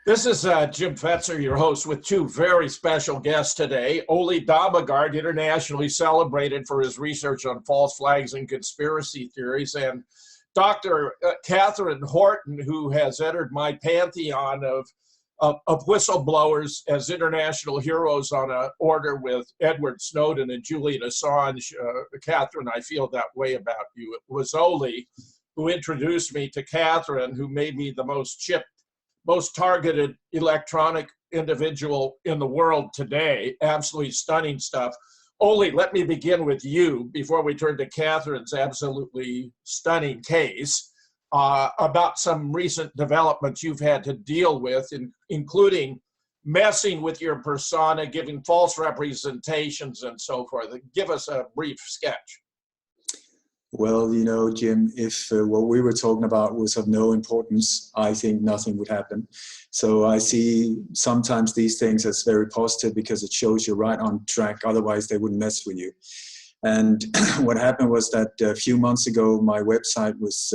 This is Jim Fetzer, your host, with two very special guests today. Ole Dammegard, internationally celebrated for his research on false flags and conspiracy theories, and Dr. Katherine Horton, who has entered my pantheon of whistleblowers as international heroes on an order with Edward Snowden and Julian Assange. Katherine, I feel that way about you. It was Ole who introduced me to Katherine, who made me the most targeted electronic individual in the world today. Absolutely stunning stuff. Ole, let me begin with you before we turn to Katherine's absolutely stunning case about some recent developments you've had to deal with, including messing with your persona, giving false representations and so forth. Give us a brief sketch. Well, you know, Jim, if what we were talking about was of no importance, I think nothing would happen. So I see sometimes these things as very positive because it shows you're right on track. Otherwise, they wouldn't mess with you. And what happened was that a few months ago, my website was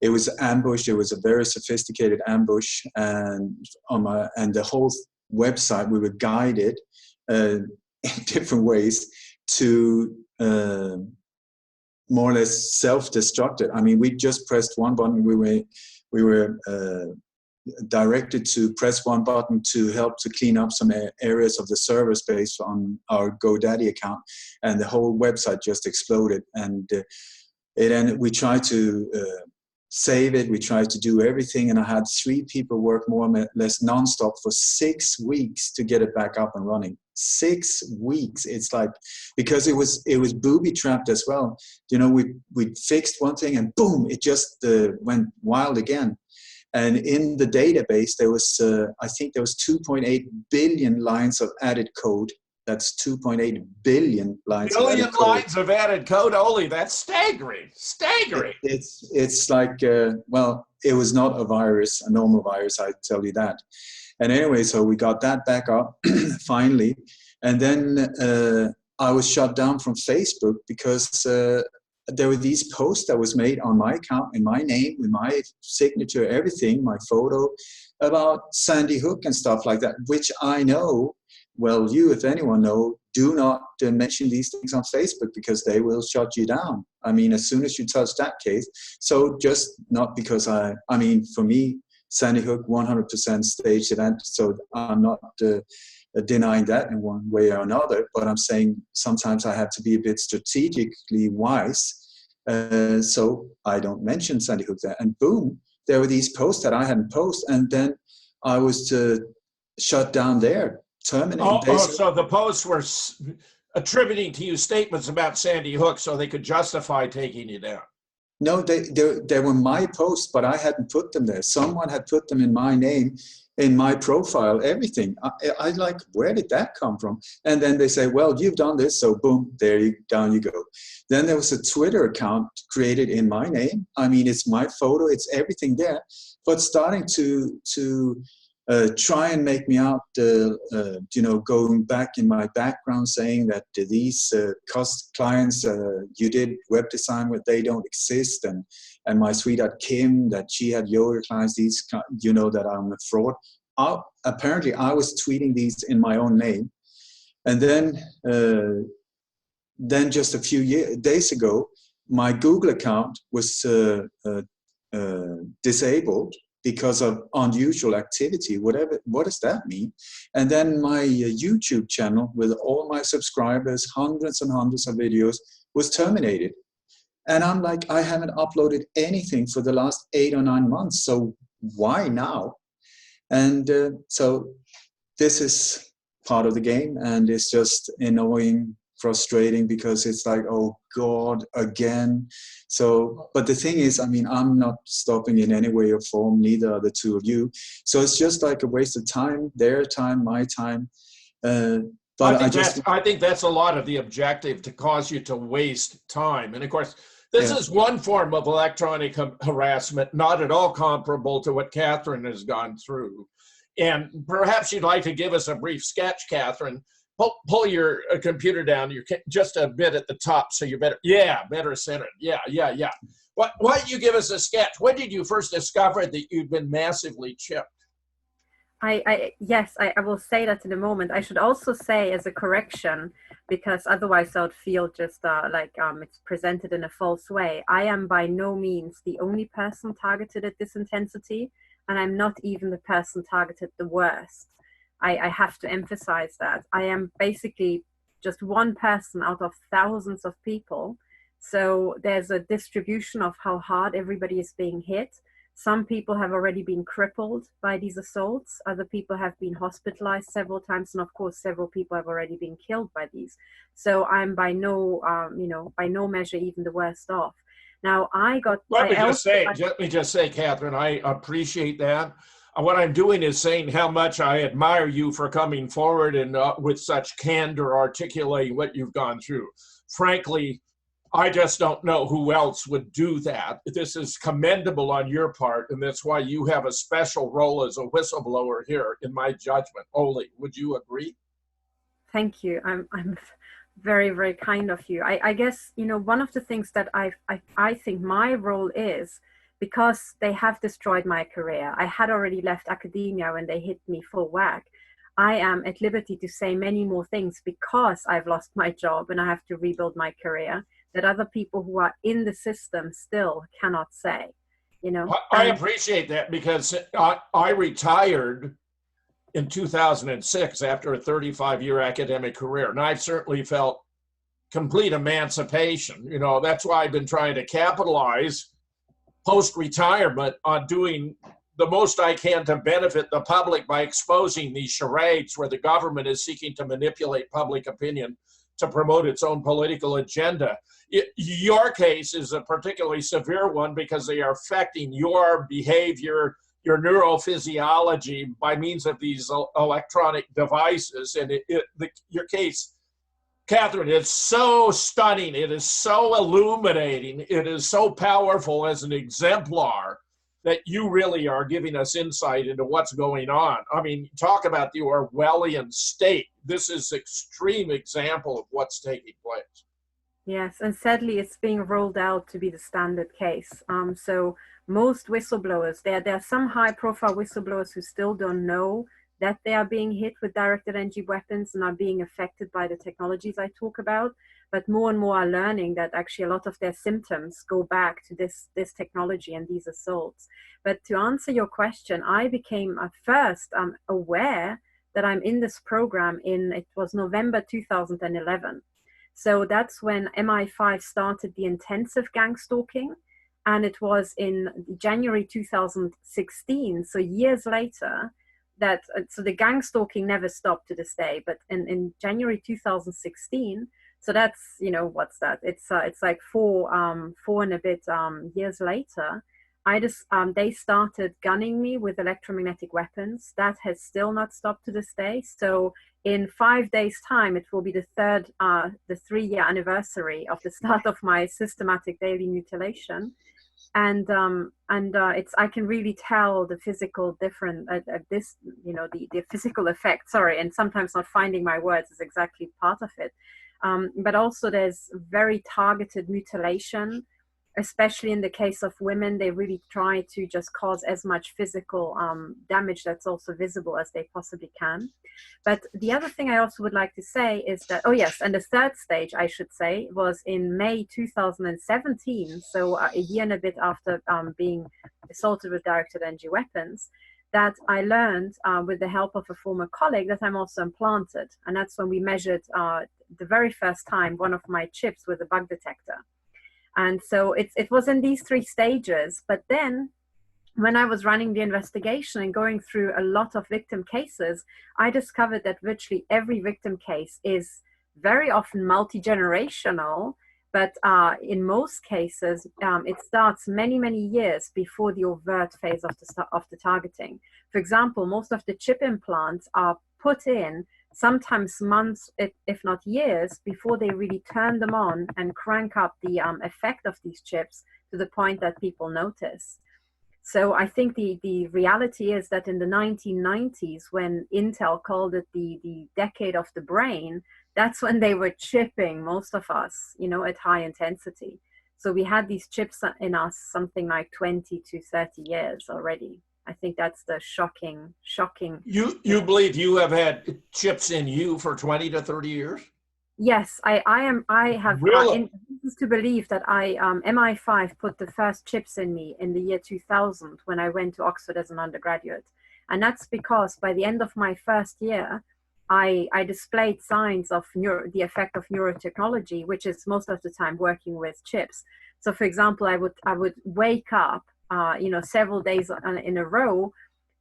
it was ambushed. It was a very sophisticated ambush, and the whole website, we were guided in different ways to more or less self-destructed. I mean, we just pressed one button. We were directed to press one button to help to clean up some areas of the server space on our GoDaddy account, and the whole website just exploded. And it ended. We tried to save it. We tried to do everything, and I had 3 people work more or less nonstop for 6 weeks to get it back up and running. 6 weeks. It's like, because it was booby trapped as well. You know, we fixed one thing and boom, it just went wild again. And in the database, there was I think there was 2.8 billion lines of added code. That's 2.8 billion lines. Billion lines of added code, Ole. That's staggering. Staggering. It's like, well, it was not a virus, a normal virus, I tell you that. And anyway, so we got that back up finally. And then I was shut down from Facebook because there were these posts that was made on my account, in my name, with my signature, everything, my photo, about Sandy Hook and stuff like that, which I know, well, you, if anyone know, do not mention these things on Facebook because they will shut you down. I mean, as soon as you touch that case. So just not because I mean, for me, Sandy Hook, 100% staged event. So I'm not denying that in one way or another, but I'm saying sometimes I have to be a bit strategically wise. So I don't mention Sandy Hook there. And boom, there were these posts that I hadn't posted. And then I was shut down there. Terminated. So the posts were attributing to you statements about Sandy Hook so they could justify taking you down. No, they were my posts, but I hadn't put them there. Someone had put them in my name, in my profile, everything. I like, where did that come from? And then they say, well, you've done this, so boom, down you go. Then there was a Twitter account created in my name. I mean, it's my photo, it's everything there, but starting to try and make me out, you know, going back in my background saying that these clients you did web design with, they don't exist, and my sweetheart Kim, that she had yoga clients, these, you know, that I'm a fraud. Apparently I was tweeting these in my own name. And then just a few days ago, my Google account was disabled because of unusual activity, whatever. What does that mean? And then my YouTube channel with all my subscribers, hundreds and hundreds of videos, was terminated. And I'm like, I haven't uploaded anything for the last 8 or 9 months, so why now? And so this is part of the game, and it's just annoying, frustrating, because it's like, oh God, again. So, but the thing is, I mean, I'm not stopping in any way or form, neither are the two of you. So it's just like a waste of time, their time, my time. But I think that's a lot of the objective, to cause you to waste time. And of course, this is one form of electronic harassment, not at all comparable to what Katherine has gone through. And perhaps you'd like to give us a brief sketch, Katherine. Pull your computer down. You're just a bit at the top, so you better centered. Yeah. Why don't you give us a sketch? When did you first discover that you'd been massively chipped? Yes, I will say that in a moment. I should also say as a correction, because otherwise I would feel just it's presented in a false way. I am by no means the only person targeted at this intensity, and I'm not even the person targeted the worst. I have to emphasize that. I am basically just one person out of thousands of people. So there's a distribution of how hard everybody is being hit. Some people have already been crippled by these assaults. Other people have been hospitalized several times, and of course, several people have already been killed by these. So I'm by no, by no measure even the worst off. Now Let me just say, Katherine, I appreciate that. What I'm doing is saying how much I admire you for coming forward and with such candor articulating what you've gone through. Frankly, I just don't know who else would do that. This is commendable on your part, and that's why you have a special role as a whistleblower here, in my judgment. Ole, would you agree? Thank you. I'm very, very kind of you. I guess, one of the things that I think my role is, because they have destroyed my career. I had already left academia when they hit me full whack. I am at liberty to say many more things because I've lost my job and I have to rebuild my career, that other people who are in the system still cannot say, I appreciate that, because I retired in 2006 after a 35-year academic career, and I've certainly felt complete emancipation. That's why I've been trying to capitalize post-retirement on doing the most I can to benefit the public by exposing these charades where the government is seeking to manipulate public opinion to promote its own political agenda. Your case is a particularly severe one because they are affecting your behavior, your neurophysiology by means of these electronic devices. And your case, Katherine, is so stunning. It is so illuminating. It is so powerful as an exemplar that you really are giving us insight into what's going on. I mean, talk about the Orwellian state. This is an extreme example of what's taking place. Yes, and sadly, it's being rolled out to be the standard case. So most whistleblowers, there are some high-profile whistleblowers who still don't know that they are being hit with directed energy weapons and are being affected by the technologies I talk about. But more and more are learning that actually a lot of their symptoms go back to this technology and these assaults. But to answer your question, I became first aware that I'm in this program it was November 2011. So that's when MI5 started the intensive gang stalking. And it was in January 2016, so years later, so the gang stalking never stopped to this day. But in January 2016, so that's, what's that? It's like four and a bit years later, they started gunning me with electromagnetic weapons. That has still not stopped to this day. So in 5 days' time, it will be the 3-year anniversary of the start of my systematic daily mutilation. And I can really tell the physical difference, the physical effect, and sometimes not finding my words is exactly part of it. But also there's very targeted mutilation, especially in the case of women. They really try to just cause as much physical damage that's also visible as they possibly can. But the other thing I also would like to say is that, and the third stage, I should say, was in May 2017, so a year and a bit after being assaulted with directed energy weapons, that I learned with the help of a former colleague that I'm also implanted. And that's when we measured the very first time one of my chips with a bug detector. And so it was in these 3 stages. But then when I was running the investigation and going through a lot of victim cases, I discovered that virtually every victim case is very often multi-generational, but in most cases, it starts many, many years before the overt phase of the targeting. For example, most of the chip implants are put in sometimes months, if not years, before they really turn them on and crank up the effect of these chips to the point that people notice. So I think the reality is that in the 1990s, when Intel called it the decade of the brain, that's when they were chipping most of us, at high intensity. So we had these chips in us something like 20 to 30 years already. I think that's the shocking. You believe you have had chips in you for 20 to 30 years? Yes, I have Really? reasons to believe that MI5 put the first chips in me in the year 2000 when I went to Oxford as an undergraduate. And that's because by the end of my first year, I displayed signs of the effect of neurotechnology, which is most of the time working with chips. So for example, I would wake up, several days in a row,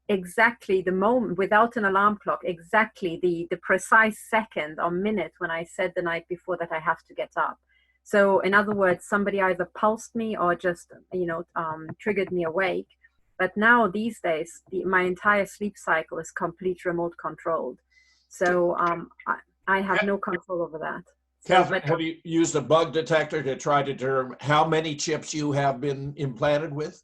exactly the moment, without an alarm clock, exactly the precise second or minute when I said the night before that I have to get up. So in other words, somebody either pulsed me or just triggered me awake. But now these days, my entire sleep cycle is complete remote controlled. So I have no control over that. Katherine, have you used a bug detector to try to determine how many chips you have been implanted with?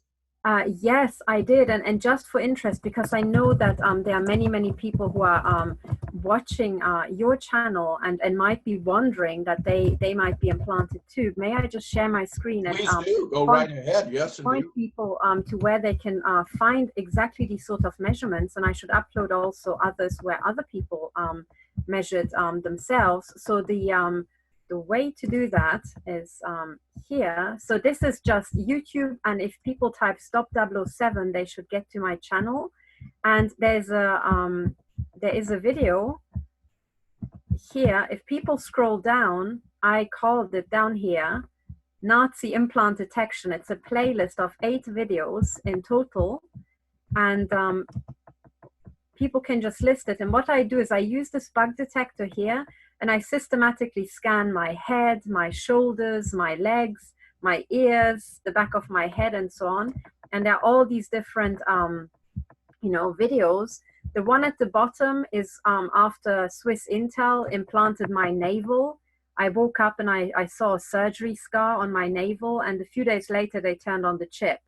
Yes, I did, and just for interest, because I know that there are many people who are watching your channel and might be wondering that they might be implanted too. May I just share my screen and Please do. Go right ahead. Yes, point indeed. people to where they can find exactly these sort of measurements, and I should upload also others where other people measured themselves. So the way to do that is here. So this is just YouTube, and if people type stop 007, they should get to my channel. And there is a video here. If people scroll down, I called it down here, Nazi implant detection. It's a playlist of 8 videos in total, and people can just list it. And what I do is I use this bug detector here, and I systematically scan my head, my shoulders, my legs, my ears, the back of my head, and so on. And there are all these different, videos. The one at the bottom is after Swiss Intel implanted my navel. I woke up and I saw a surgery scar on my navel, and a few days later they turned on the chip,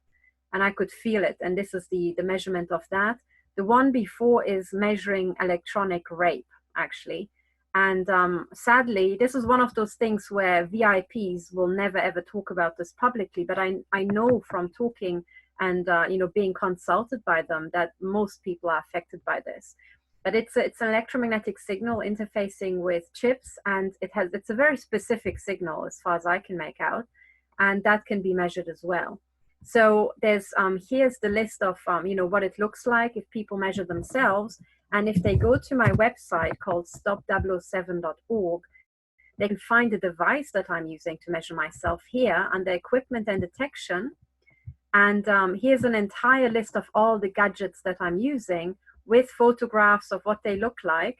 and I could feel it. And this is the measurement of that. The one before is measuring electronic rape, actually. And sadly, this is one of those things where VIPs will never ever talk about this publicly. But I know from talking and being consulted by them that most people are affected by this. But it's an electromagnetic signal interfacing with chips, and it's a very specific signal as far as I can make out, and that can be measured as well. So there's here's the list of what it looks like if people measure themselves. And if they go to my website called stop007.org, they can find the device that I'm using to measure myself here under equipment and detection. And here's an entire list of all the gadgets that I'm using with photographs of what they look like.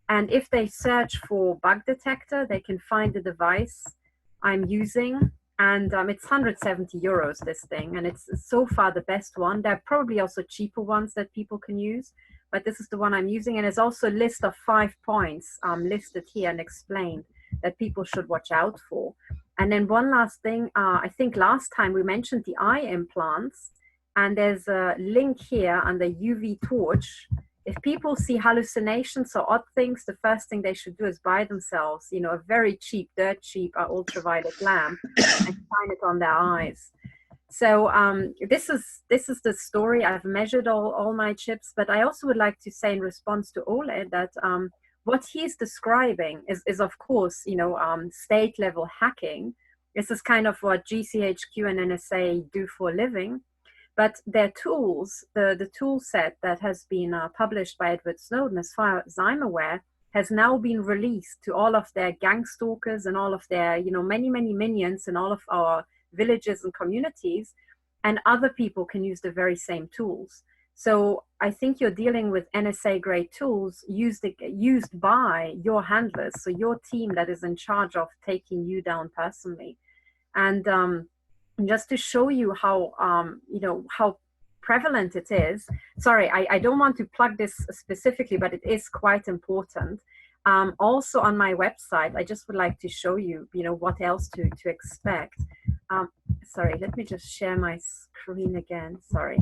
And if they search for bug detector, they can find the device I'm using. And it's 170 euros, this thing. And it's so far the best one. There are probably also cheaper ones that people can use, but this is the one I'm using. And there's also a list of 5 points listed here and explained that people should watch out for. And then one last thing, I think last time we mentioned the eye implants, and there's a link here under UV torch. If people see hallucinations or odd things, the first thing they should do is buy themselves, a very cheap, dirt cheap ultraviolet lamp and shine it on their eyes. So this is the story. I've measured all my chips, but I also would like to say in response to Ole that what he's describing is of course, state level hacking. This is kind of what GCHQ and NSA do for a living. But their tools, the tool set that has been published by Edward Snowden, as far as I'm aware, has now been released to all of their gang stalkers and all of their, many minions in all of our villages and communities, and other people can use the very same tools. So I think you're dealing with NSA grade tools used by your handlers, so your team that is in charge of taking you down personally. And just to show you how how prevalent it is. Sorry, I don't want to plug this specifically, but it is quite important. Also on my website, I just would like to show you, what else to expect. Sorry, let me just share my screen again. Sorry.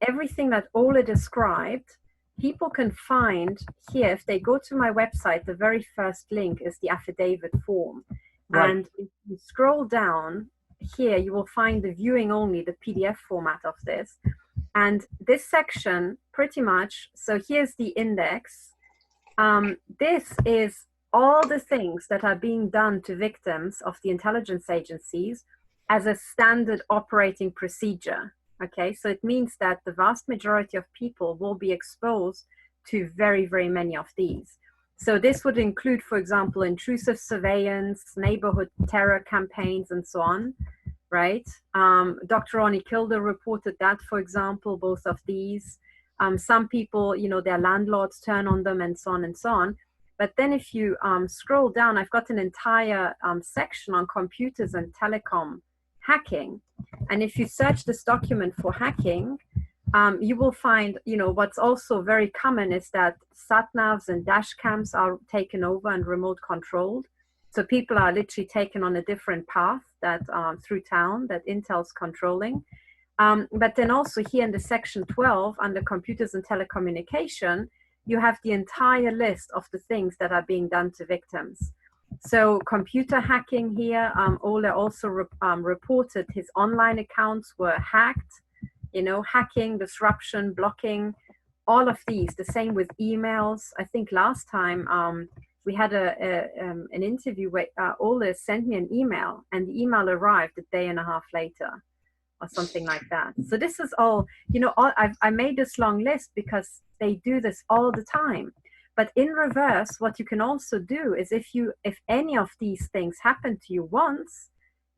Everything that Ole described, people can find here. If they go to my website, the very first link is the affidavit form. Right. And if you scroll down here, you will find the viewing only, the PDF format of this. And this section, pretty much, so here's the index. This is all the things that are being done to victims of the intelligence agencies as a standard operating procedure. Okay, so it means that the vast majority of people will be exposed to very, very many of these. So this would include, for example, intrusive surveillance, neighborhood terror campaigns, and so on, right? Dr. Ronnie Kilder reported that, for example, both of these. Some people, you know, their landlords turn on them and so on and so on. But then if you scroll down, I've got an entire section on computers and telecom hacking. And if you search this document for hacking, you will find, you know, what's also very common is that sat-navs and dash cams are taken over and remote controlled. So people are literally taken on a different path that through town that Intel's controlling. But then also here in the section 12 under computers and telecommunication, you have the entire list of the things that are being done to victims. So computer hacking here, Ole also reported his online accounts were hacked, you know, hacking, disruption, blocking, all of these. The same with emails. I think last time we had an interview where Ole sent me an email and the email arrived a day and a half later or something like that. So this is all, you know, I made this long list because they do this all the time. But in reverse, what you can also do is if any of these things happen to you once,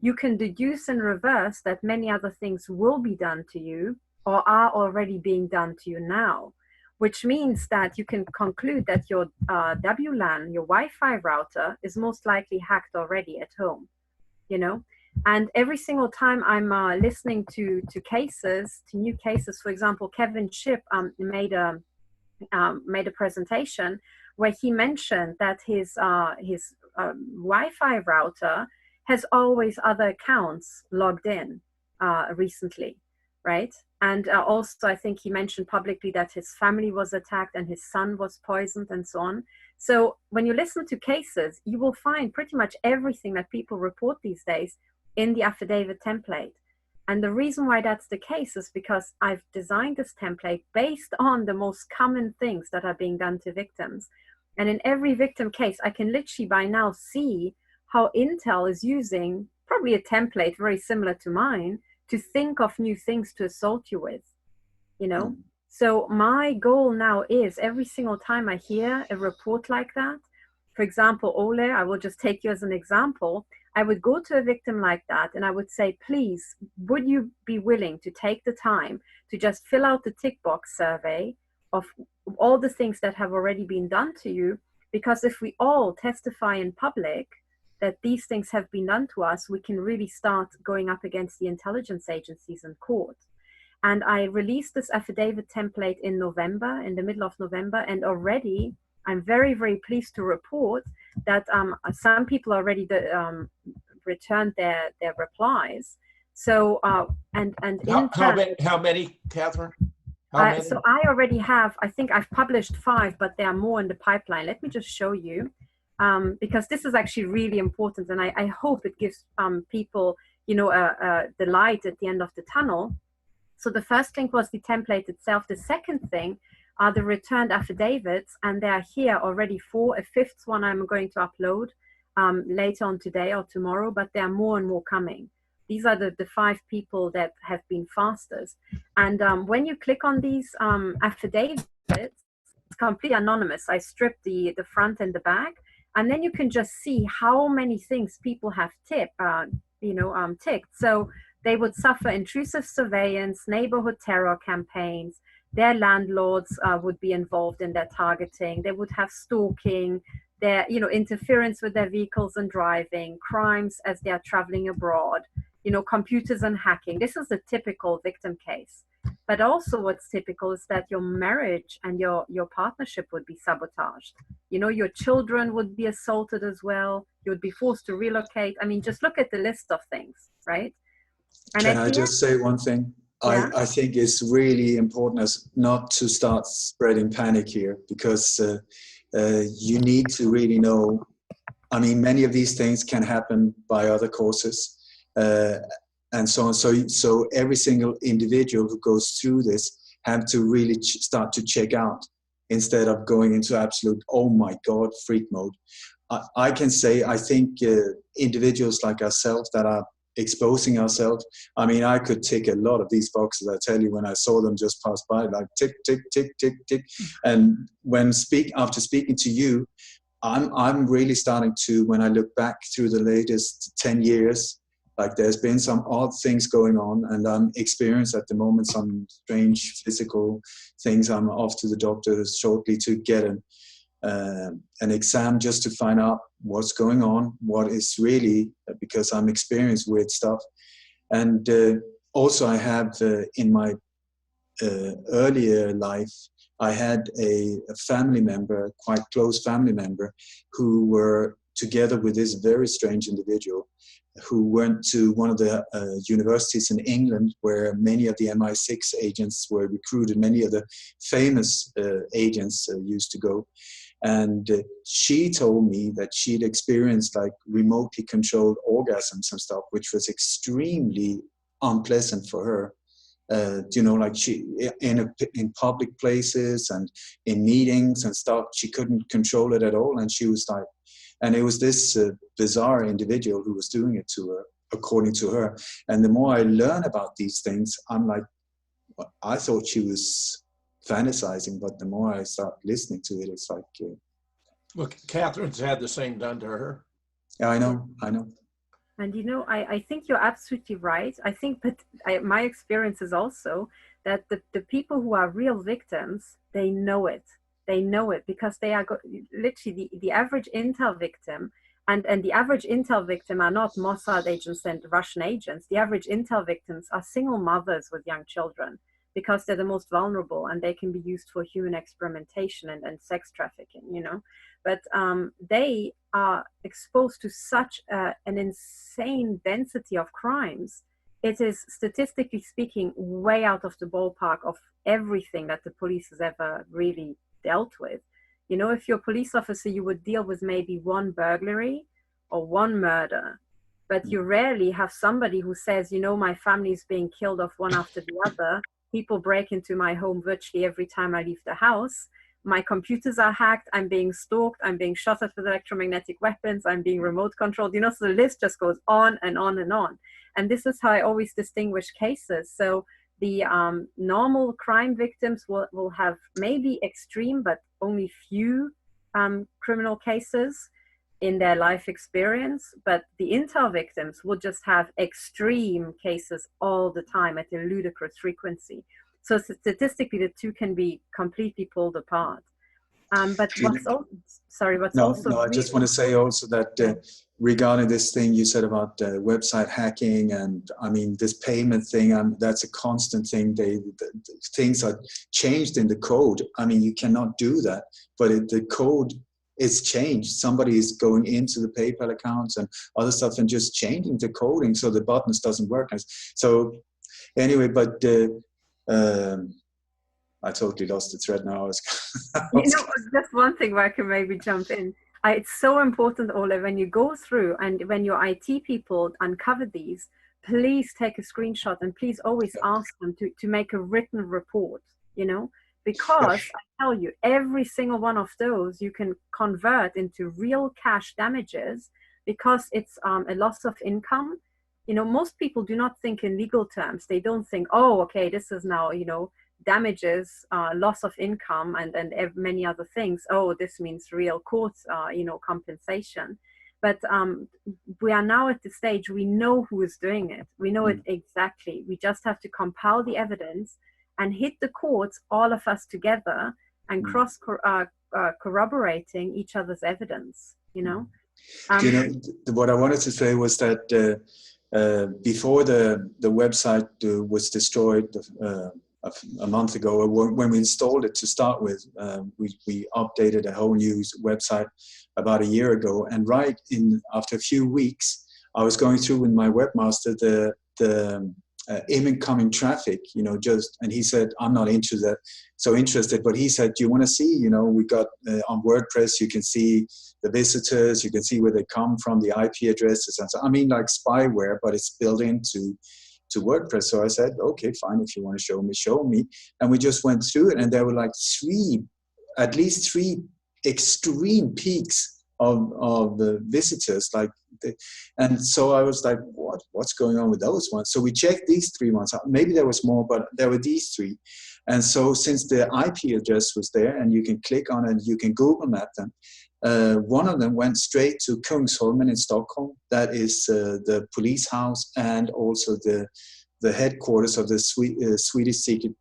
you can deduce in reverse that many other things will be done to you or are already being done to you now, which means that you can conclude that your WLAN, your Wi-Fi router, is most likely hacked already at home, you know? And every single time I'm listening to cases, to new cases, for example, Kevin Shipp made a presentation where he mentioned that his Wi-Fi router has always other accounts logged in recently, right? And also I think he mentioned publicly that his family was attacked and his son was poisoned and so on. So when you listen to cases, you will find pretty much everything that people report these days in the affidavit template. And the reason why that's the case is because I've designed this template based on the most common things that are being done to victims. And in every victim case, I can literally by now see how Intel is using probably a template very similar to mine to think of new things to assault you with, you know? So my goal now is every single time I hear a report like that, for example, Ole, I will just take you as an example. I would go to a victim like that and I would say, please, would you be willing to take the time to just fill out the tick box survey of all the things that have already been done to you? Because if we all testify in public that these things have been done to us, we can really start going up against the intelligence agencies in court. And I released this affidavit template in November, in the middle of November, and already I'm very, very pleased to report that some people already returned their replies. So, how many, Catherine? How many? So I already have, I think I've published 5, but there are more in the pipeline. Let me just show you, because this is actually really important. And I hope it gives people, you know, the light at the end of the tunnel. So the first thing was the template itself. The second thing are the returned affidavits, and they are here already 4. A 5th one I'm going to upload later on today or tomorrow, but there are more and more coming. These are the 5 people that have been fastest. And when you click on these affidavits, it's completely anonymous. I stripped the front and the back, and then you can just see how many things people have ticked. So they would suffer intrusive surveillance, neighborhood terror campaigns. Their landlords would be involved in their targeting. They would have stalking, their, you know, interference with their vehicles and driving, crimes as they are traveling abroad, you know, computers and hacking. This is a typical victim case. But also what's typical is that your marriage and your partnership would be sabotaged. You know, your children would be assaulted as well. You would be forced to relocate. I mean, just look at the list of things, right? And can I just say one thing? Yeah. I think it's really important as not to start spreading panic here, because you need to really know, I mean, many of these things can happen by other causes. and so on. So every single individual who goes through this have to really start to check out instead of going into absolute, oh my God, freak mode. I can say, I think individuals like ourselves that are exposing ourselves, I mean, I could tick a lot of these boxes. I tell you, when I saw them just pass by, like tick, tick, tick, tick, tick. And after speaking to you, I'm really starting to, when I look back through the latest 10 years, like there's been some odd things going on, and I'm experiencing at the moment some strange physical things. I'm off to the doctor shortly to get an exam just to find out what's going on, what is really, because I'm experienced weird stuff. And also I have in my earlier life, I had a family member, quite close family member, who were together with this very strange individual who went to one of the universities in England where many of the MI6 agents were recruited, many of the famous agents used to go. And she told me that she'd experienced like remotely controlled orgasms and stuff, which was extremely unpleasant for her. You know, like she in public places and in meetings and stuff, she couldn't control it at all. And she was like, and it was this bizarre individual who was doing it to her, according to her. And the more I learn about these things, I'm like, I thought she was fantasizing, but the more I start listening to it, it's like... Look, Catherine's had the same done to her. Yeah, I know. And you know, I think you're absolutely right. I think that my experience is also that the people who are real victims, they know it. They know it because they are literally the average intel victim, and the average intel victim are not Mossad agents and Russian agents. The average intel victims are single mothers with young children because they're the most vulnerable and they can be used for human experimentation and sex trafficking, you know. But they are exposed to such an insane density of crimes. It is, statistically speaking, way out of the ballpark of everything that the police has ever really dealt with. You know, if you're a police officer, you would deal with maybe one burglary or one murder, but you rarely have somebody who says, you know, my family is being killed off one after the other. People break into my home virtually every time I leave the house. My computers are hacked. I'm being stalked. I'm being shot at with electromagnetic weapons. I'm being remote controlled. You know, so the list just goes on and on and on. And this is how I always distinguish cases. So the normal crime victims will have maybe extreme, but only few criminal cases in their life experience. But the intel victims will just have extreme cases all the time at a ludicrous frequency. So statistically, the two can be completely pulled apart. But what's also, sorry, what's also... No, I just want to say also that regarding this thing you said about website hacking, and I mean, this payment thing, that's a constant thing. Things are changed in the code. I mean, you cannot do that, but the code is changed. Somebody is going into the PayPal accounts and other stuff and just changing the coding so the buttons doesn't work. So anyway, but... I totally lost the thread now. You know, just one thing where I can maybe jump in. It's so important, Ole, when you go through and when your IT people uncover these, please take a screenshot and please always ask them to make a written report, you know, because I tell you, every single one of those you can convert into real cash damages because it's a loss of income. You know, most people do not think in legal terms. They don't think, oh, okay, this is now, you know, damages, loss of income, and many other things. Oh, this means real court, you know, compensation. But we are now at the stage, we know who is doing it. We know it exactly. We just have to compile the evidence and hit the courts, all of us together, and corroborating each other's evidence, you know. You know, what I wanted to say was that before the website was destroyed a month ago, when we installed it to start with, we updated a whole new website about a year ago. And after a few weeks, I was going through with my webmaster the incoming traffic, and he said, I'm not so interested, but he said, do you want to see, we got on WordPress, you can see the visitors, you can see where they come from, the IP addresses, and so, I mean, like spyware, but it's built into WordPress. So I said, okay, fine, if you want to show me. And we just went through it, and there were like at least three extreme peaks of the visitors, and so I was like, what's going on with those ones? So we checked these 3 ones out. Maybe there was more, but there were these three. And so since the IP address was there and you can click on it, you can Google map them, one of them went straight to Kungsholmen in Stockholm. That is the police house and also the headquarters of the Swedish secret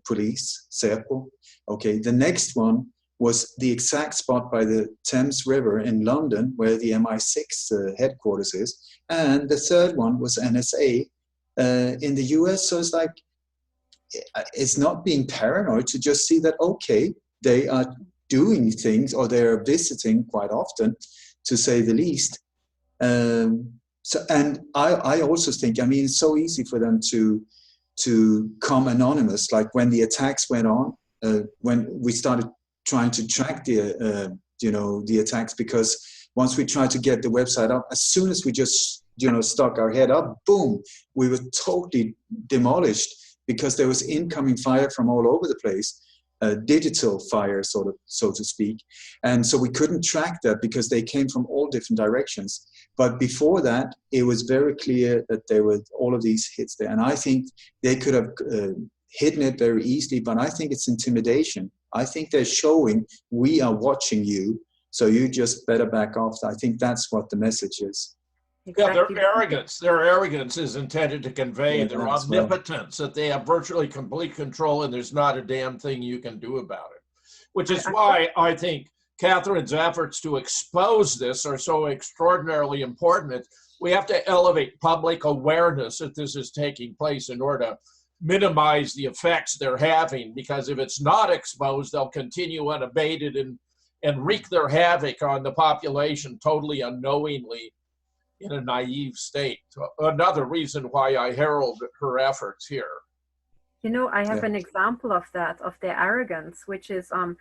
police, Säpo. Okay, the next one was the exact spot by the Thames River in London where the MI6 headquarters is. And the third one was NSA in the US. So it's like, it's not being paranoid to just see that, okay, they are doing things or they're visiting quite often, to say the least. And I also think, I mean, it's so easy for them to come anonymous. Like when the attacks went on, when we started trying to track the attacks, because once we tried to get the website up, as soon as we just stuck our head up, boom, we were totally demolished because there was incoming fire from all over the place, digital fire, so to speak. And so we couldn't track that because they came from all different directions. But before that, it was very clear that there were all of these hits there. And I think they could have hidden it very easily, but I think it's intimidation. I think they're showing, we are watching you, so you just better back off. I think that's what the message is. Exactly. Yeah, their arrogance is intended to convey their omnipotence, that they have virtually complete control and there's not a damn thing you can do about it. Which is why I think Katherine's efforts to expose this are so extraordinarily important. We have to elevate public awareness that this is taking place in order to minimize the effects they're having, because if it's not exposed, they'll continue unabated and wreak their havoc on the population totally unknowingly in a naive state. Another reason why I herald her efforts here. I have an example of that, of their arrogance, which is on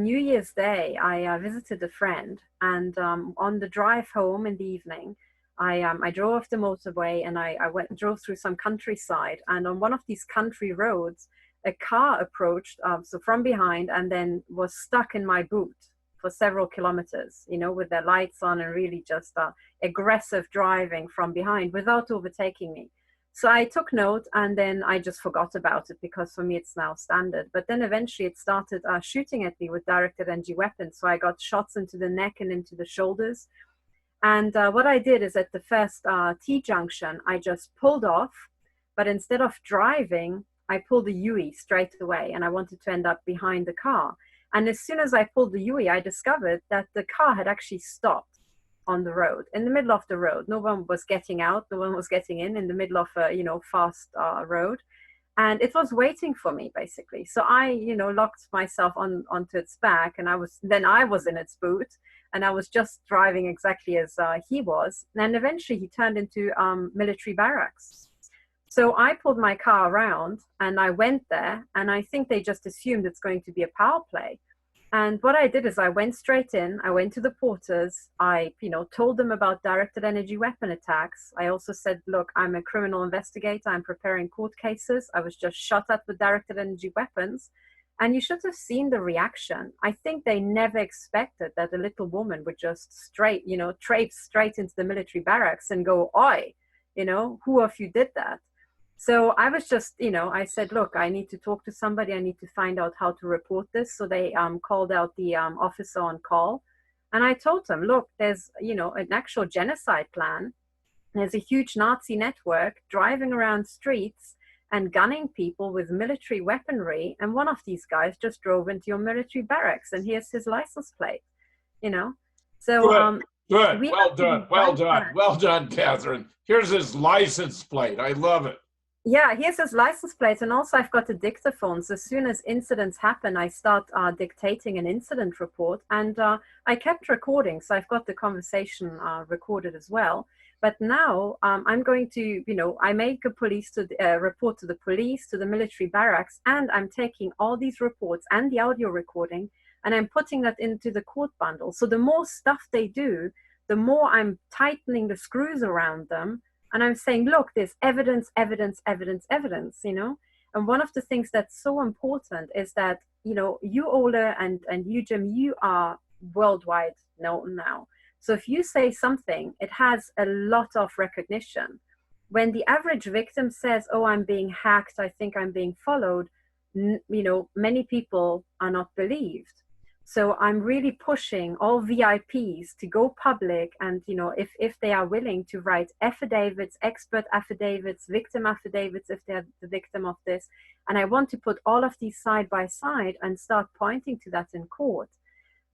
New Year's Day, I visited a friend, and on the drive home in the evening, I drove off the motorway and I drove through some countryside, and on one of these country roads, a car approached, so from behind, and then was stuck in my boot for several kilometers, with their lights on and really just aggressive driving from behind without overtaking me. So I took note, and then I just forgot about it because for me it's now standard. But then eventually it started shooting at me with directed energy weapons. So I got shots into the neck and into the shoulders. And what I did is at the first T-junction, I just pulled off, but instead of driving, I pulled the UE straight away, and I wanted to end up behind the car. And as soon as I pulled the UE, I discovered that the car had actually stopped on the road, in the middle of the road. No one was getting out, no one was getting in the middle of a, fast road. And it was waiting for me, basically. So I, locked myself onto its back, and I was in its boot, and I was just driving exactly as he was. And eventually he turned into military barracks. So I pulled my car around and I went there, and I think they just assumed it's going to be a power play. And what I did is I went straight in, I went to the porters, I, told them about directed energy weapon attacks. I also said, look, I'm a criminal investigator, I'm preparing court cases. I was just shot at with directed energy weapons. And you should have seen the reaction. I think they never expected that a little woman would just traipse straight into the military barracks and go, oi, who of you did that? So I was just, I said, look, I need to talk to somebody. I need to find out how to report this. So they called out the officer on call. And I told them, look, there's, an actual genocide plan. There's a huge Nazi network driving around streets and gunning people with military weaponry. And one of these guys just drove into your military barracks, and here's his license plate, So Good. Well done, Katherine. Here's his license plate. I love it. Yeah, here's his license plate. And also I've got a dictaphone. So as soon as incidents happen, I start dictating an incident report. And I kept recording. So I've got the conversation recorded as well. But now I'm going to, I make a report to the police, to the military barracks, and I'm taking all these reports and the audio recording, and I'm putting that into the court bundle. So the more stuff they do, the more I'm tightening the screws around them. And I'm saying, look, there's evidence, evidence, evidence, evidence, And one of the things that's so important is that, you, Ole, and you, Jim, you are worldwide known now. So if you say something, it has a lot of recognition. When the average victim says, oh, I'm being hacked, I think I'm being followed, many people are not believed. So I'm really pushing all VIPs to go public and, if they are willing to write affidavits, expert affidavits, victim affidavits, if they're the victim of this. And I want to put all of these side by side and start pointing to that in court.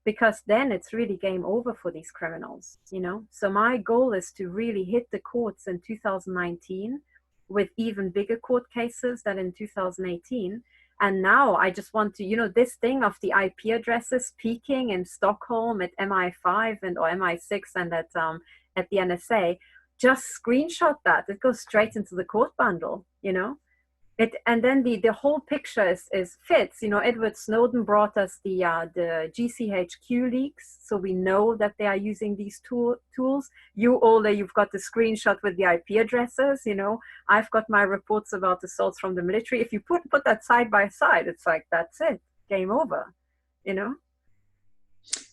Because then it's really game over for these criminals, So my goal is to really hit the courts in 2019 with even bigger court cases than in 2018. And now I just want to, this thing of the IP addresses peaking in Stockholm at MI5 or MI6 and at the NSA, just screenshot that. It goes straight into the court bundle, And then the whole picture fits. Edward Snowden brought us the GCHQ leaks, so we know that they are using these tools. You, Ole, you've got the screenshot with the IP addresses. I've got my reports about assaults from the military. If you put that side by side, it's like, that's it, game over.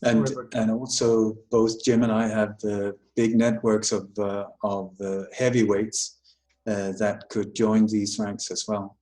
And also both Jim and I have big networks of heavyweights that could join these ranks as well.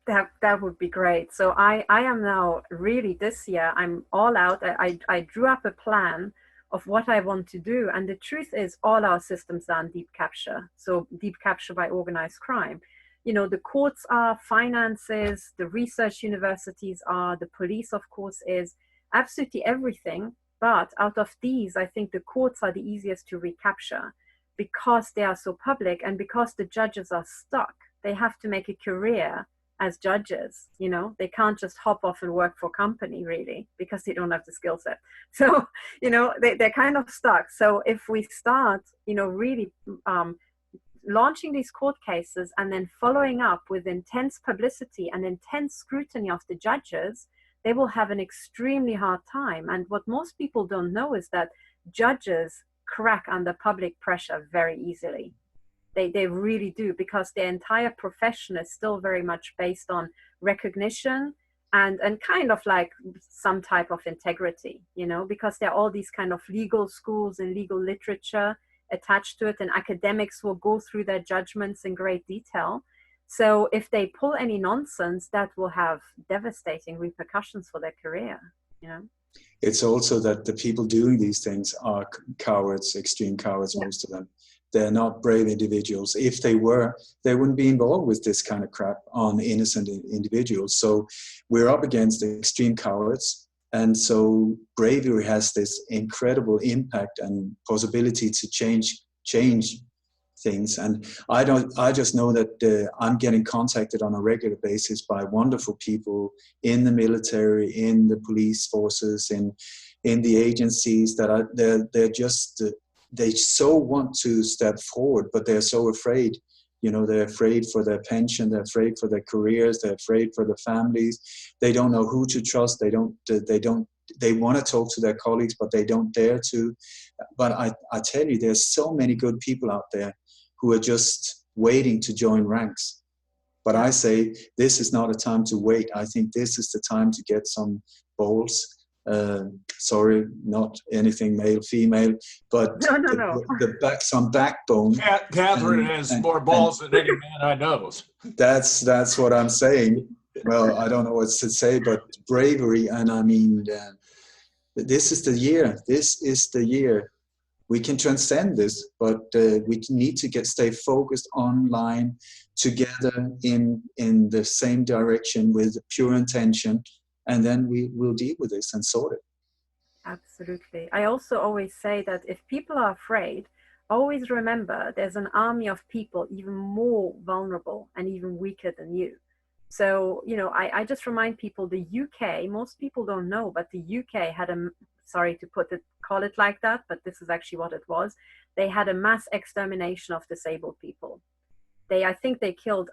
That would be great. So I am now really this year, I'm all out. I drew up a plan of what I want to do. And the truth is all our systems are on deep capture. So deep capture by organized crime. The courts are, finances, the research universities are, the police, of course, is absolutely everything. But out of these, I think the courts are the easiest to recapture, because they are so public and because the judges are stuck. They have to make a career as judges, they can't just hop off and work for a company, really, because they don't have the skill set. So, they're kind of stuck. So if we start, really launching these court cases and then following up with intense publicity and intense scrutiny of the judges, they will have an extremely hard time. And what most people don't know is that judges crack under public pressure very easily. They really do, because their entire profession is still very much based on recognition and kind of like some type of integrity, because there are all these kind of legal schools and legal literature attached to it, and academics will go through their judgments in great detail. So if they pull any nonsense, that will have devastating repercussions for their career, It's also that the people doing these things are cowards, extreme cowards, yeah. Most of them. They're not brave individuals. If they were, they wouldn't be involved with this kind of crap on innocent individuals. So we're up against extreme cowards. And so bravery has this incredible impact and possibility to change things. And I just know that I'm getting contacted on a regular basis by wonderful people in the military, in the police forces, in the agencies that they're just, they so want to step forward, but they're so afraid. They're afraid for their pension, they're afraid for their careers, they're afraid for their families. They don't know who to trust. They want to talk to their colleagues, but they don't dare to. But I tell you, there's so many good people out there who are just waiting to join ranks. But I say, this is not a time to wait. I think this is the time to get some balls. Sorry, not anything male, female, but no. Some backbone. Katherine has more balls than any man I know. That's what I'm saying. Well, I don't know what to say, but bravery, and I mean, this is the year. This is the year. We can transcend this, but we need to stay focused online together in the same direction with pure intention. And then we will deal with this and sort it. Absolutely. I also always say that if people are afraid, always remember there's an army of people even more vulnerable and even weaker than you. So, I just remind people, the UK, most people don't know, but the UK had a sorry to call it like that, but this is actually what it was. They had a mass extermination of disabled people. I think they killed,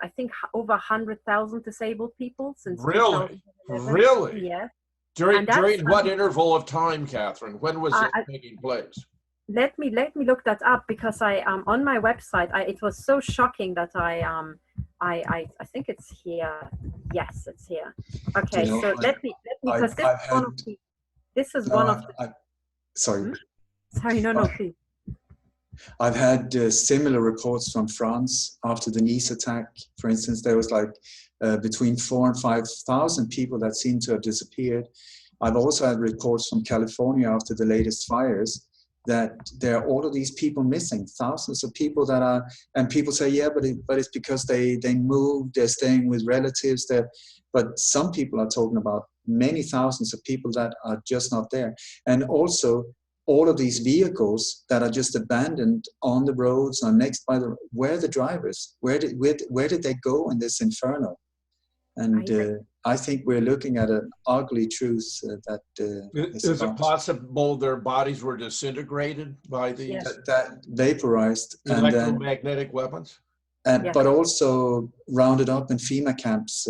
over 100,000 disabled people since Really? 2011. Really? Yes. During what interval of time, Catherine? When was it taking place? Let me look that up, because I on my website it was so shocking that I think it's here. Yes, it's here. Okay, You know, so let me because this is one of the, sorry. Sorry, no, please. I've had similar reports from France after the Nice attack. For instance, there was like between 4,000 and 5,000 people that seemed to have disappeared. I've also had reports from California after the latest fires that there are all of these people missing, thousands of people that are, and people say, yeah, but it's because they moved, they're staying with relatives there. But some people are talking about many thousands of people that are just not there. And also all of these vehicles that are just abandoned on the roads or next by where are the drivers? Where did they go in this inferno? And I think we're looking at an ugly truth that is it possible their bodies were disintegrated by these that vaporized electromagnetic weapons? But also rounded up in FEMA camps.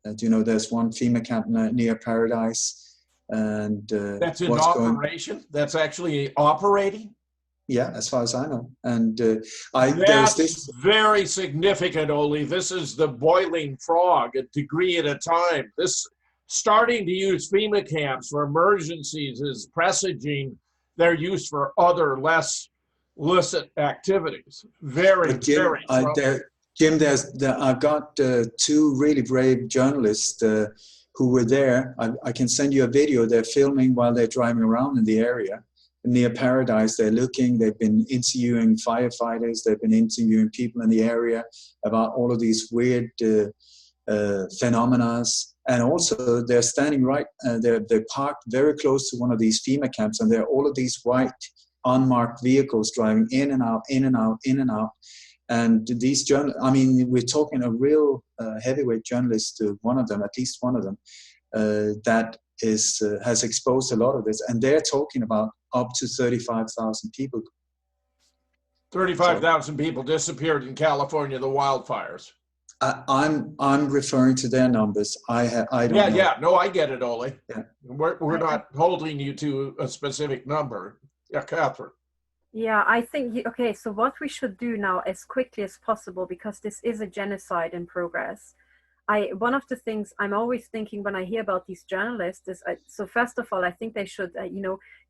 There's one FEMA camp near Paradise, and that's in operation. That's actually operating. Yeah, as far as I know. And that's very significant, Ole. This is the boiling frog, a degree at a time. This starting to use FEMA camps for emergencies is presaging their use for other less illicit activities. Very, very troubling. Jim, I've got two really brave journalists who were there. I can send you a video. They're filming while they're driving around in the area. Near Paradise, they've been interviewing firefighters, they've been interviewing people in the area about all of these weird phenomena. And also they're standing they're parked very close to one of these FEMA camps, and there are all of these white unmarked vehicles driving in and out, in and out, in and out. And these we're talking a real heavyweight journalist, one of them, at least one of them, that has exposed a lot of this, and they're talking about up to 35,000 people. 35,000 people disappeared in California, the wildfires. I'm referring to their numbers. I don't know. Yeah. No, I get it, Ole. Yeah. We're not holding you to a specific number. Yeah, Catherine. Yeah, I think, okay, so what we should do now as quickly as possible, because this is a genocide in progress. One of the things I'm always thinking when I hear about these journalists is, so first of all, I think they should,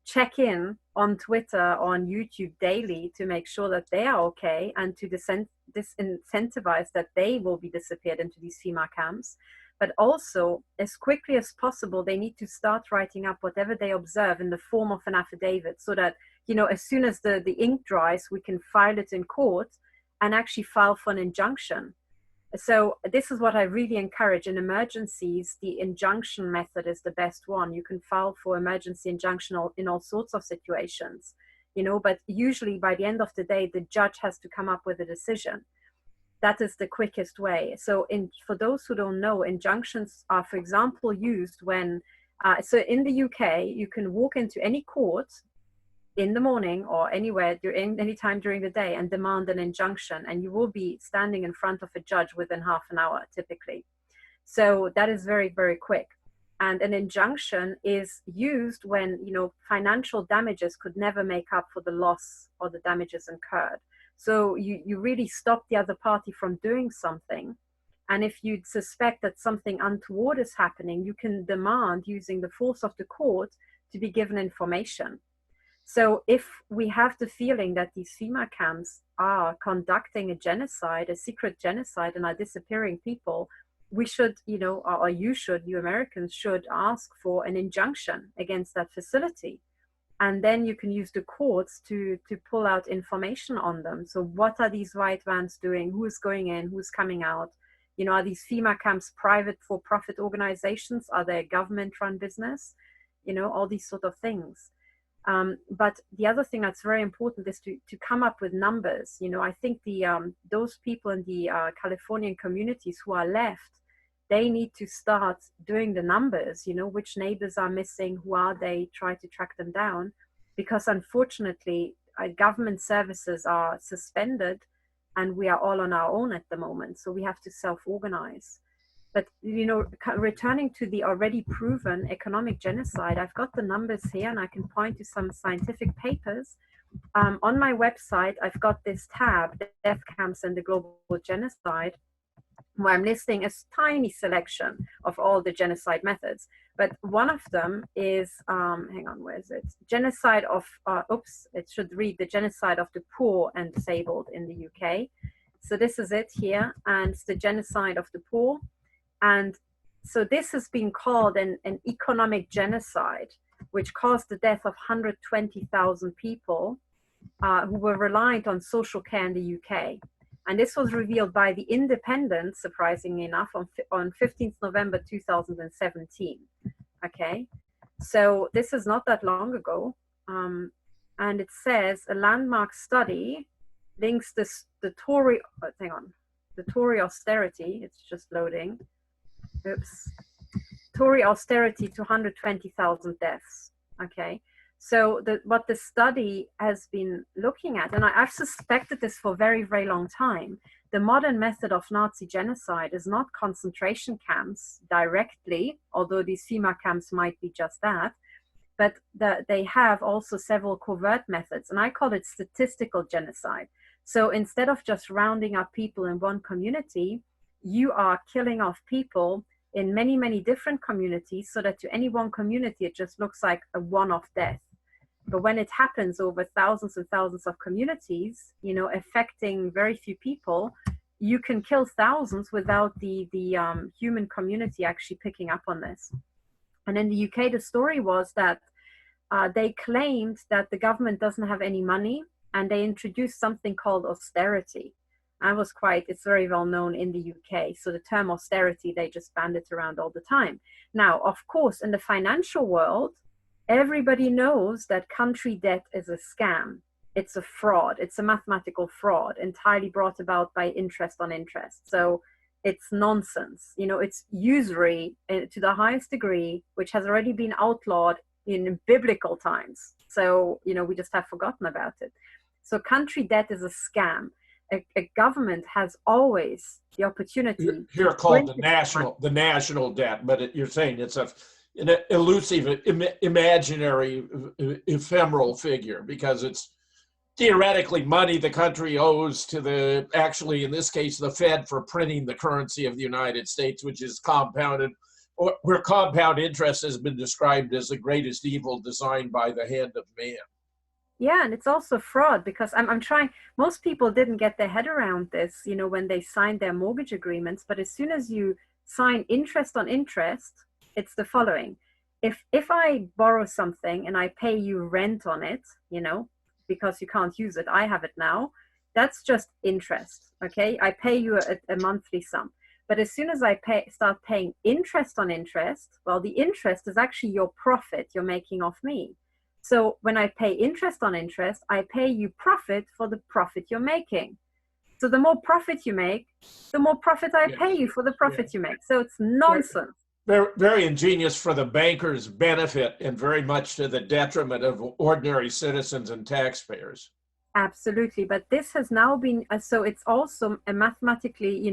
check in on Twitter or on YouTube daily to make sure that they are okay, and to disincentivize that they will be disappeared into these FEMA camps. But also, as quickly as possible, they need to start writing up whatever they observe in the form of an affidavit, so that, as soon as the ink dries, we can file it in court and actually file for an injunction. So this is what I really encourage. In emergencies, the injunction method is the best one. You can file for emergency injunction in all sorts of situations, but usually by the end of the day, the judge has to come up with a decision. That is the quickest way. So for those who don't know, injunctions are, for example, used when, so in the UK, you can walk into any court in the morning or anywhere any time during the day and demand an injunction, and you will be standing in front of a judge within half an hour typically. So that is very, very quick. And an injunction is used when financial damages could never make up for the loss or the damages incurred. So you really stop the other party from doing something, and if you suspect that something untoward is happening, you can demand, using the force of the court, to be given information. So if we have the feeling that these FEMA camps are conducting a genocide, a secret genocide, and are disappearing people, we should, you Americans should ask for an injunction against that facility. And then you can use the courts to pull out information on them. So what are these white vans doing? Who is going in? Who's coming out? Are these FEMA camps private for-profit organizations? Are they a government-run business? All these sort of things. But the other thing that's very important is to come up with numbers. I think those people in the Californian communities who are left they need to start doing the numbers, which neighbors are missing, who are they, try to track them down, because unfortunately government services are suspended and we are all on our own at the moment, so we have to self-organize. But returning to the already proven economic genocide, I've got the numbers here and I can point to some scientific papers. On my website, I've got this tab, Death Camps and the Global Genocide, where I'm listing a tiny selection of all the genocide methods. But one of them is, hang on, where is it? Genocide of, it should read the genocide of the poor and disabled in the UK. So this is it here, and it's the genocide of the poor. And so this has been called an economic genocide, which caused the death of 120,000 people who were reliant on social care in the UK. And this was revealed by The Independent, surprisingly enough, on 15th November 2017. Okay, so this is not that long ago. And it says a landmark study links the Tory austerity, it's just loading. Oops. Tory austerity to 120,000 deaths. Okay, so what the study has been looking at, and I've suspected this for a very, very long time, the modern method of Nazi genocide is not concentration camps directly, although these FEMA camps might be just that, but they have also several covert methods, and I call it statistical genocide. So instead of just rounding up people in one community, you are killing off people in many, many different communities, so that to any one community, it just looks like a one-off death. But when it happens over thousands and thousands of communities, affecting very few people, you can kill thousands without the human community actually picking up on this. And in the UK, the story was that they claimed that the government doesn't have any money, and they introduced something called austerity. It's very well known in the UK. So the term austerity, they just band it around all the time. Now, of course, in the financial world, everybody knows that country debt is a scam. It's a fraud. It's a mathematical fraud entirely brought about by interest on interest. So it's nonsense. It's usury to the highest degree, which has already been outlawed in biblical times. So, we just have forgotten about it. So country debt is a scam. A government has always the opportunity. Here called the national debt, but you're saying it's an elusive, imaginary, ephemeral figure, because it's theoretically money the country owes to actually in this case, the Fed, for printing the currency of the United States, which is compounded, where compound interest has been described as the greatest evil designed by the hand of man. Yeah, and it's also fraud, because I'm trying, most people didn't get their head around this, when they signed their mortgage agreements. But as soon as you sign interest on interest, it's the following. If I borrow something and I pay you rent on it, because you can't use it, I have it now, that's just interest, okay? I pay you a monthly sum. But as soon as I start paying interest on interest, well, the interest is actually your profit you're making off me. So when I pay interest on interest, I pay you profit for the profit you're making. So the more profit you make, the more profit I pay you for the profit you make. So it's nonsense. Very, very ingenious for the bankers' benefit and very much to the detriment of ordinary citizens and taxpayers. Absolutely. But this has now been, so it's also a mathematically,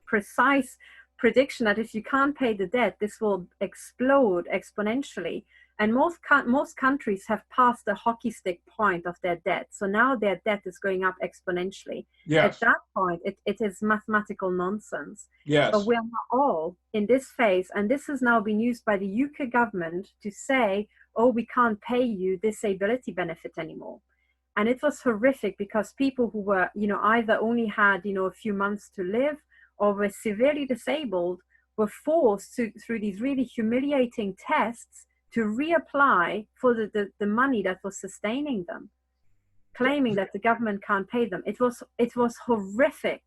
precise prediction that if you can't pay the debt, this will explode exponentially. And most countries have passed the hockey stick point of their debt. So now their debt is going up exponentially. Yes. At that point, it is mathematical nonsense. Yes. But we are all in this phase, and this has now been used by the UK government to say, oh, we can't pay you disability benefit anymore. And it was horrific, because people who were, either only had, a few months to live or were severely disabled were forced through these really humiliating tests to reapply for the money that was sustaining them, claiming that the government can't pay them. It was horrific.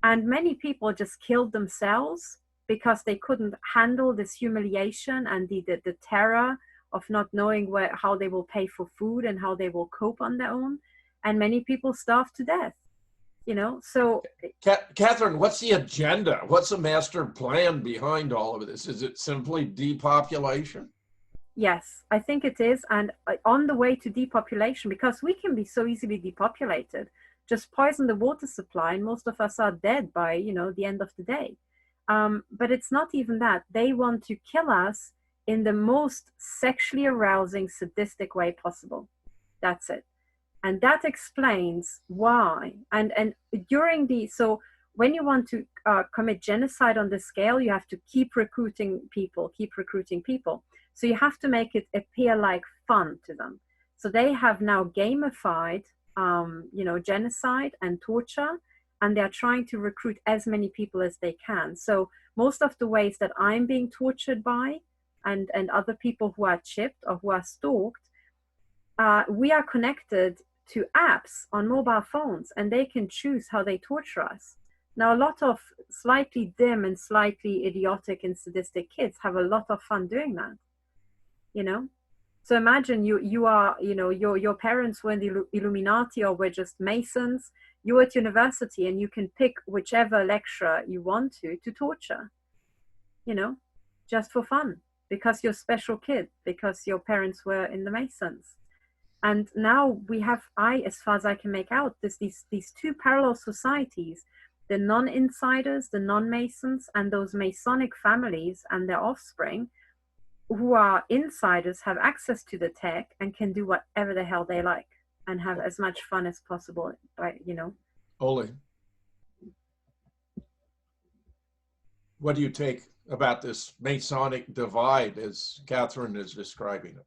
And many people just killed themselves because they couldn't handle this humiliation and the terror of not knowing how they will pay for food and how they will cope on their own. And many people starved to death. So Katherine, what's the agenda? What's the master plan behind all of this? Is it simply depopulation? yes, I think it is. And on the way to depopulation, because we can be so easily depopulated, just poison the water supply and most of us are dead by, the end of the day. But it's not even that. They want to kill us in the most sexually arousing, sadistic way possible. That's it. And that explains why. And so when you want to commit genocide on this scale, you have to keep recruiting people. So you have to make it appear like fun to them. So they have now gamified, genocide and torture, and they're trying to recruit as many people as they can. So most of the ways that I'm being tortured by, and other people who are chipped or who are stalked, we are connected to apps on mobile phones, and they can choose how they torture us. Now, a lot of slightly dim and slightly idiotic and sadistic kids have a lot of fun doing that, So imagine you are, your parents were in the Illuminati or were just Masons. You're at university and you can pick whichever lecturer you want to torture, just for fun, because you're a special kid, because your parents were in the Masons. And now we have, as far as I can make out, these two parallel societies, the non-insiders, the non-Masons, and those Masonic families and their offspring, who are insiders, have access to the tech and can do whatever the hell they like and have as much fun as possible, Ole, what do you take about this Masonic divide as Katherine is describing it?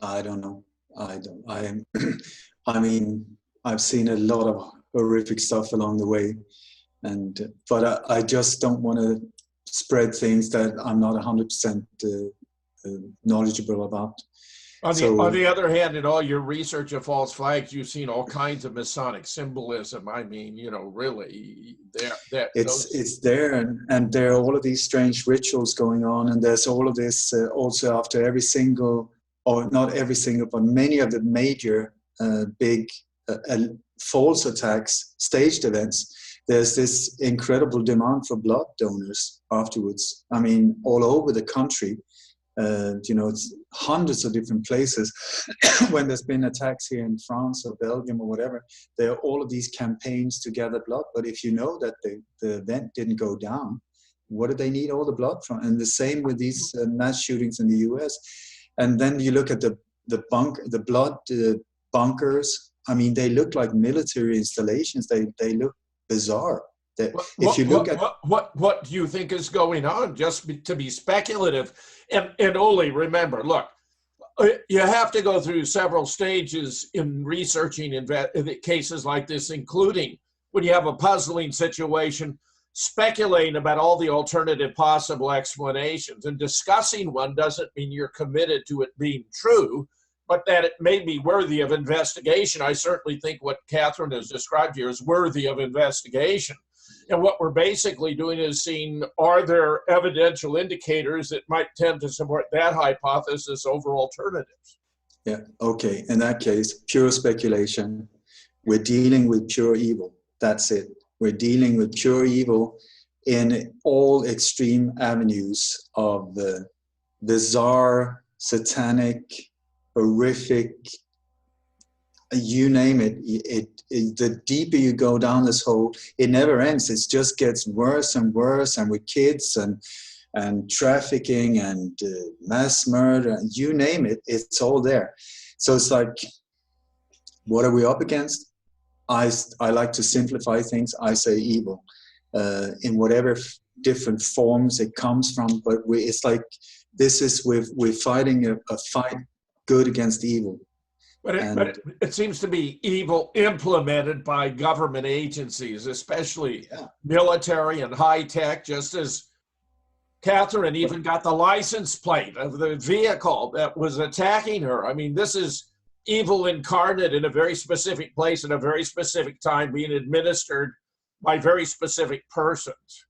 I don't know. I mean, I've seen a lot of horrific stuff along the way, but I just don't want to spread things that I'm not 100% knowledgeable about. On the other hand, in all your research of false flags, you've seen all kinds of Masonic symbolism. I mean, really, it's there, and there are all of these strange rituals going on, and there's all of this also after every single, or not every single, but many of the major big false attacks, staged events. There's this incredible demand for blood donors afterwards. I mean, all over the country. It's hundreds of different places. When there's been attacks here in France or Belgium or whatever, there are all of these campaigns to gather blood. But if you know that the event didn't go down, what do they need all the blood from? And the same with these mass shootings in the US. And then you look at the blood bunkers. I mean, they look like military installations. They look bizarre. What do you think is going on? Just to be speculative, and Ole, remember, look, you have to go through several stages in researching cases like this, including when you have a puzzling situation, speculating about all the alternative possible explanations, and discussing one doesn't mean you're committed to it being true, but that it may be worthy of investigation. I certainly think what Katherine has described here is worthy of investigation. And what we're basically doing is seeing, are there evidential indicators that might tend to support that hypothesis over alternatives? Yeah, okay. In that case, pure speculation. We're dealing with pure evil. That's it. We're dealing with pure evil in all extreme avenues of the bizarre, satanic, horrific, you name it. The deeper you go down this hole, it never ends. It just gets worse and worse, and with kids and trafficking and mass murder, and you name it, it's all there. So it's like, what are we up against? I like to simplify things. I say evil in whatever different forms it comes from, but it's like we're fighting a fight good against evil. But it seems to be evil implemented by government agencies, especially military and high tech, just as Katherine even got the license plate of the vehicle that was attacking her. I mean, this is evil incarnate in a very specific place at a very specific time, being administered by very specific persons.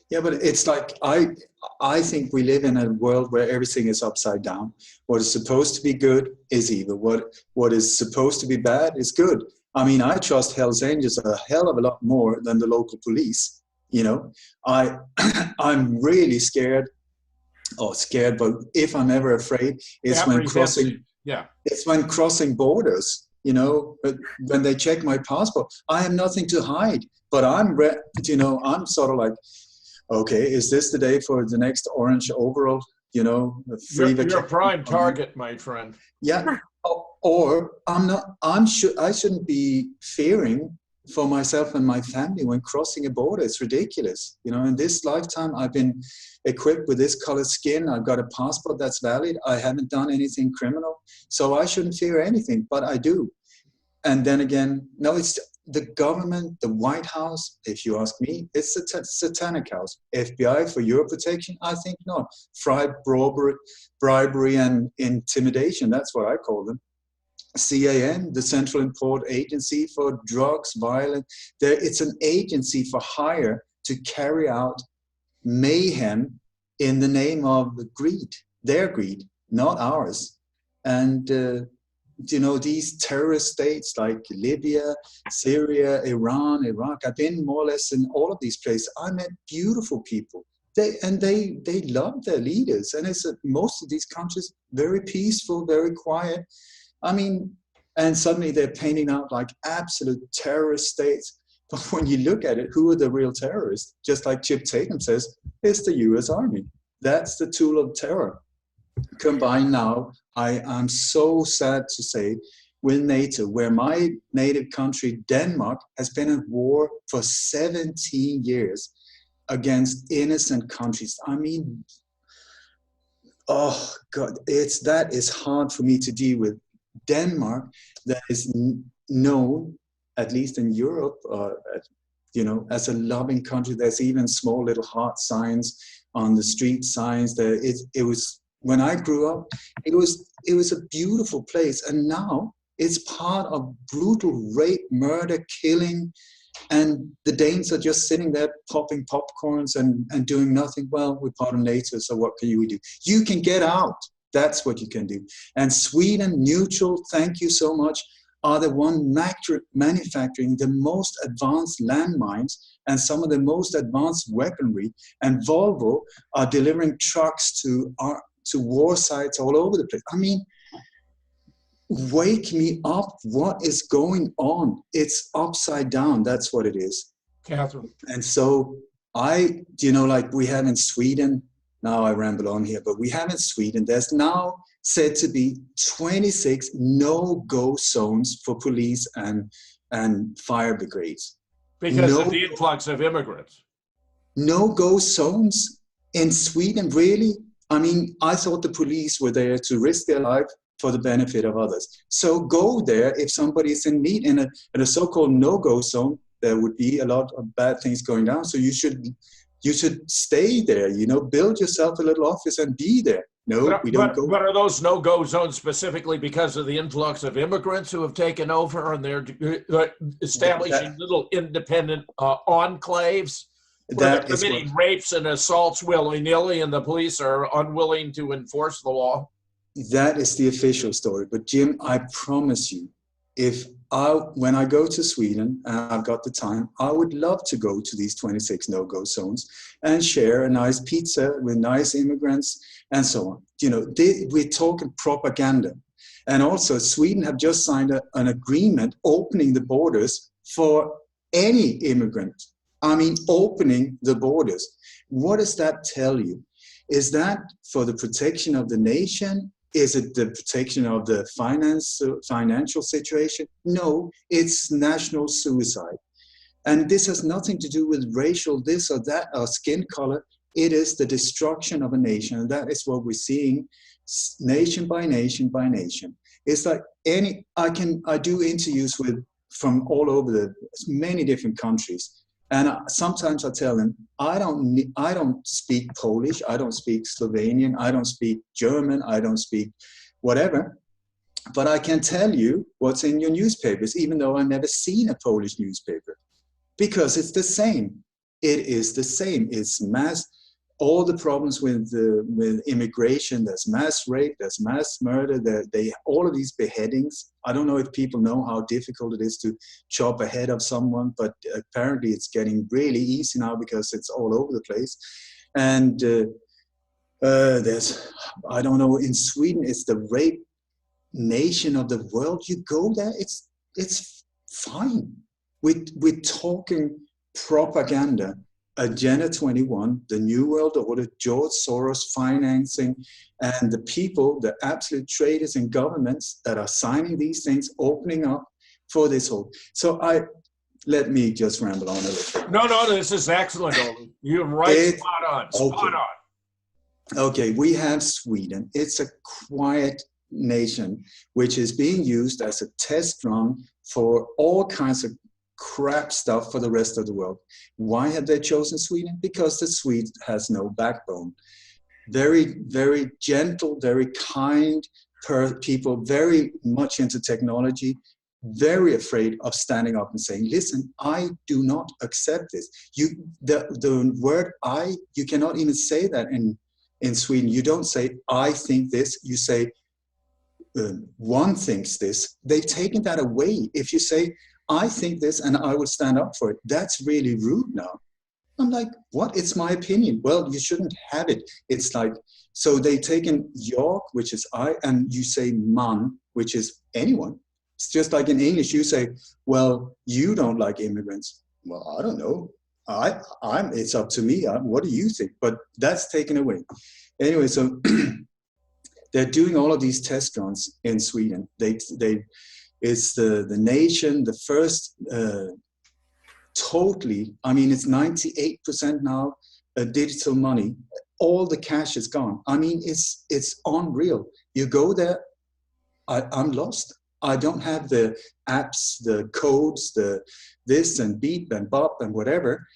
Yeah, but it's like, I think we live in a world where everything is upside down. What is supposed to be good is evil. What is supposed to be bad is good. I mean, I trust Hell's Angels a hell of a lot more than the local police. You know, I'm really scared. Oh, scared, but if I'm ever afraid, it's when crossing. Yeah, it's when crossing borders. You know, when they check my passport, I have nothing to hide. But I'm sort of like, okay, is this the day for the next orange overall? You know, free vacation. You're a prime target, my friend. Yeah, or I'm not. I shouldn't be fearing for myself and my family when crossing a border. It's ridiculous. You know, in this lifetime, I've been equipped with this color skin. I've got a passport that's valid. I haven't done anything criminal, so I shouldn't fear anything. But I do. And then again, no, it's the government, the White House, if you ask me, it's a satanic house. FBI for your protection? I think not. Bribery and intimidation, that's what I call them. CAN, the Central Import Agency for Drugs, Violence. It's an agency for hire to carry out mayhem in the name of greed, their greed, not ours. And you know, these terrorist states like Libya, Syria, Iran, Iraq, I've been more or less in all of these places. I met beautiful people. They love their leaders. And it's most of these countries, very peaceful, very quiet. I mean, and suddenly they're painting out like absolute terrorist states. But when you look at it, who are the real terrorists? Just like Chip Tatum says, it's the US Army. That's the tool of terror. Combined now, I'm so sad to say, with NATO, where my native country, Denmark, has been at war for 17 years against innocent countries. I mean, oh God, that is hard for me to deal with. Denmark, that is known, at least in Europe, you know, as a loving country. There's even small little heart signs on the street signs. It was, when I grew up, it was a beautiful place, and now it's part of brutal rape, murder, killing, and the Danes are just sitting there popping popcorns and doing nothing. Well, we're part of NATO, so what can you do? You can get out. That's what you can do. And Sweden, neutral, thank you so much, are the one manufacturing the most advanced landmines and some of the most advanced weaponry. And Volvo are delivering trucks to war sites all over the place. I mean, wake me up. What is going on? It's upside down. That's what it is. Katherine. And so like we have in Sweden, now I ramble on here, but we have in Sweden, there's now said to be 26 no-go zones for police and fire brigades. Because of the influx of immigrants. No-go zones in Sweden, really? I mean, I thought the police were there to risk their life for the benefit of others. So go there if somebody is in need. In a so-called no-go zone, there would be a lot of bad things going down. So you should stay there, you know, build yourself a little office and be there. No, we don't go. But are those no-go zones specifically because of the influx of immigrants who have taken over and they're establishing little independent enclaves where they're committing rapes and assaults willy-nilly and the police are unwilling to enforce the law? That is the official story. But Jim, I promise you, when I go to Sweden and I've got the time, I would love to go to these 26 no-go zones and share a nice pizza with nice immigrants and so on. You know, we're talking propaganda. And also Sweden have just signed an agreement opening the borders for any immigrant. I mean, opening the borders. What does that tell you? Is that for the protection of the nation? Is it the protection of the financial situation? No, it's national suicide. And this has nothing to do with racial this or that or skin color. It is the destruction of a nation. And that is what we're seeing nation by nation by nation. It's like I do interviews from all over many different countries. And sometimes I tell them, I don't speak Polish, I don't speak Slovenian, I don't speak German, I don't speak whatever, but I can tell you what's in your newspapers, even though I've never seen a Polish newspaper, because it's the same. It is the same. It's mass all the problems with immigration. There's mass rape, there's mass murder, all of these beheadings. I don't know if people know how difficult it is to chop a head of someone, but apparently it's getting really easy now because it's all over the place. And there's, I don't know, in Sweden, it's the rape nation of the world. You go there, it's fine. We're talking propaganda. Agenda 21, the New World Order, George Soros financing, and the people, the absolute traitors in governments that are signing these things, opening up for this whole. So let me just ramble on a little bit. No, this is excellent, Ole. You're right, spot on. Okay, we have Sweden. It's a quiet nation, which is being used as a test run for all kinds of crap stuff for the rest of the world. Why have they chosen Sweden? Because the Swede has no backbone. Very, very gentle, very kind people, very much into technology, very afraid of standing up and saying, listen, I do not accept this. The word I, you cannot even say that in Sweden. You don't say, I think this, you say, one thinks this. They've taken that away. If you say, I think this and I will stand up for it, that's really rude now. I'm like, what? It's my opinion. Well, you shouldn't have it. It's like, so they've taken York, which is I, and you say man, which is anyone. It's just like in English, you say, well, you don't like immigrants. Well, I don't know. It's up to me. What do you think? But that's taken away. Anyway, so they're doing all of these test runs in Sweden. It's the nation, the first totally, I mean, it's 98% now digital money. All the cash is gone. I mean, it's unreal. You go there, I'm lost. I don't have the apps, the codes, the this and beep and bop and whatever.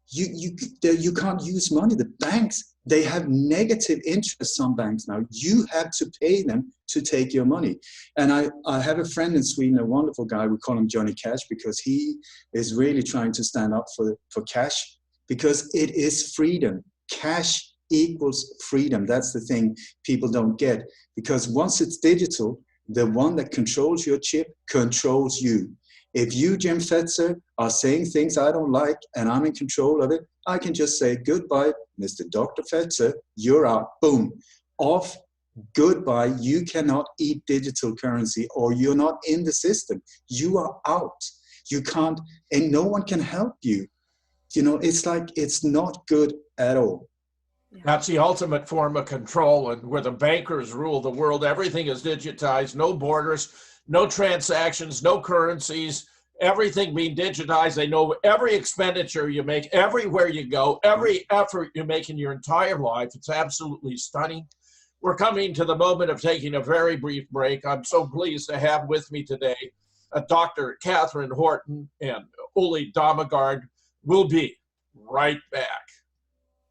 You can't use money. The banks, they have negative interest, some banks now. You have to pay them to take your money. And I have a friend in Sweden, a wonderful guy, we call him Johnny Cash, because he is really trying to stand up for cash, because it is freedom. Cash equals freedom. That's the thing people don't get, because once it's digital, the one that controls your chip controls you. If you, Jim Fetzer, are saying things I don't like and I'm in control of it, I can just say, goodbye, Mr. Dr. Fetzer, you're out, boom, off, goodbye. You cannot eat digital currency, or you're not in the system. You are out. You can't, and no one can help you. You know, it's like, it's not good at all. That's the ultimate form of control, and where the bankers rule the world, everything is digitized, no borders, no transactions, no currencies, everything being digitized. They know every expenditure you make, everywhere you go, every effort you make in your entire life. It's absolutely stunning. We're coming to the moment of taking a very brief break. I'm so pleased to have with me today Dr. Katherine Horton and Ole Dammegard. We'll be right back.